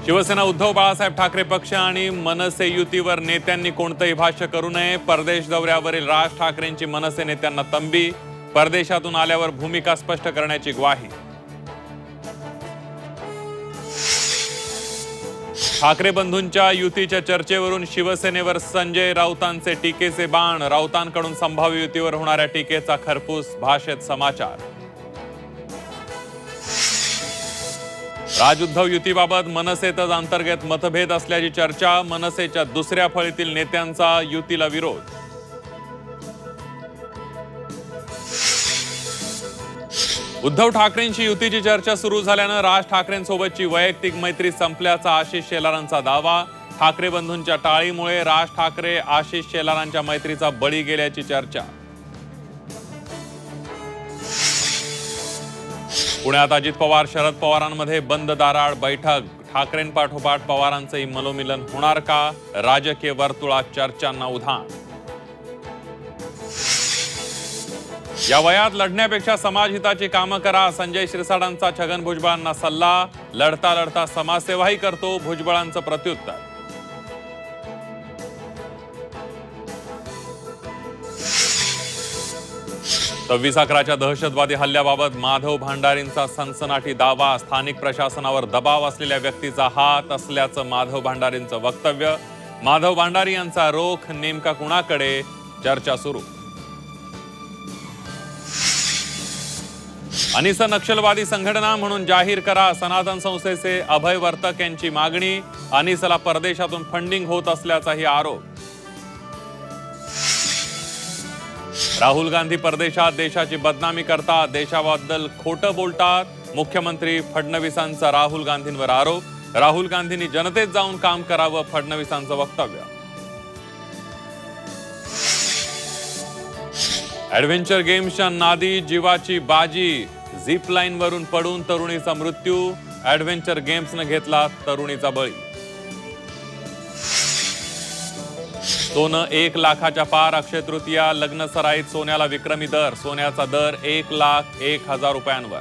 शिवसेना उद्धव बाळासाहेब ठाकरे पक्ष आणि मनसे युतीवर नेत्यांनी कोणतेही भाष्य करू नये. परदेश दौऱ्यावरील राज ठाकरेंची मनसे नेत्यांना तंबी. परदेशातून आल्यावर भूमिका स्पष्ट करण्याची ग्वाही. ठाकरे बंधूंच्या युतीच्या चर्चेवरून शिवसेनेवर संजय राऊतांचे टीकेचे बाण. राऊतांकडून संभाव्य युतीवर होणाऱ्या टीकेचा खरपूस भाषेत समाचार. राज-उद्धव युतीबाबत मनसेतच अंतर्गत मतभेद असल्याची चर्चा. मनसेच्या दुसऱ्या फळीतील नेत्यांचा युतीला विरोध. उद्धव ठाकरेंची युतीची चर्चा सुरू झाल्यानं राज ठाकरेंसोबतची वैयक्तिक मैत्री संपल्याचा आशिष शेलारांचा दावा. ठाकरे बंधूंच्या टाळीमुळे राज ठाकरे आशिष शेलारांच्या मैत्रीचा बळी गेल्याची चर्चा. पुण्यात अजित पवार शरद पवारांमध्ये बंद दाराआड बैठक. ठाकरेंपाठोपाठ पवारांचंही मनोमिलन होणार का? राजकीय वर्तुळात चर्चांना उधाण. या वयात लढण्यापेक्षा समाजहिताची कामं करा. संजय शिरसाटांचा छगन भुजबळांना सल्ला. लढता लढता समाजसेवाही करतो, भुजबळांचं प्रत्युत्तर. सव्वीस अकराच्या दहशतवादी हल्ल्याबाबत माधव भांडारींचा सनसनाटी दावा. स्थानिक प्रशासनावर दबाव असलेल्या व्यक्तीचा हात असल्याचं माधव भांडारींचं वक्तव्य. माधव भांडारी यांचा रोख नेमका कुणाकडे? चर्चा सुरू. अनिस नक्षलवादी संघटना म्हणून जाहीर करा. सनातन संस्थेचे अभय वर्तक यांची मागणी. अनिसला परदेशातून फंडिंग होत असल्याचाही आरोप. राहुल गांधी परदेशात देशाची बदनामी करतात, देशाबद्दल खोटं बोलतात. मुख्यमंत्री फडणवीसांचा राहुल गांधींवर आरोप. राहुल गांधींनी जनतेत जाऊन काम करावं, फडणवीसांचं वक्तव्य. ॲडव्हेंचर गेम्सच्या नादी जीवाची बाजी. झिप लाईन वरून पडून तरुणीचा मृत्यू. ॲडव्हेंचर गेम्सनं घेतला तरुणीचा बळी. सोनं 1 लाखाच्या पार. अक्षय तृतीया लग्न सराईत सोन्याला विक्रमी दर. सोन्याचा दर 1,01,000 रुपयांवर.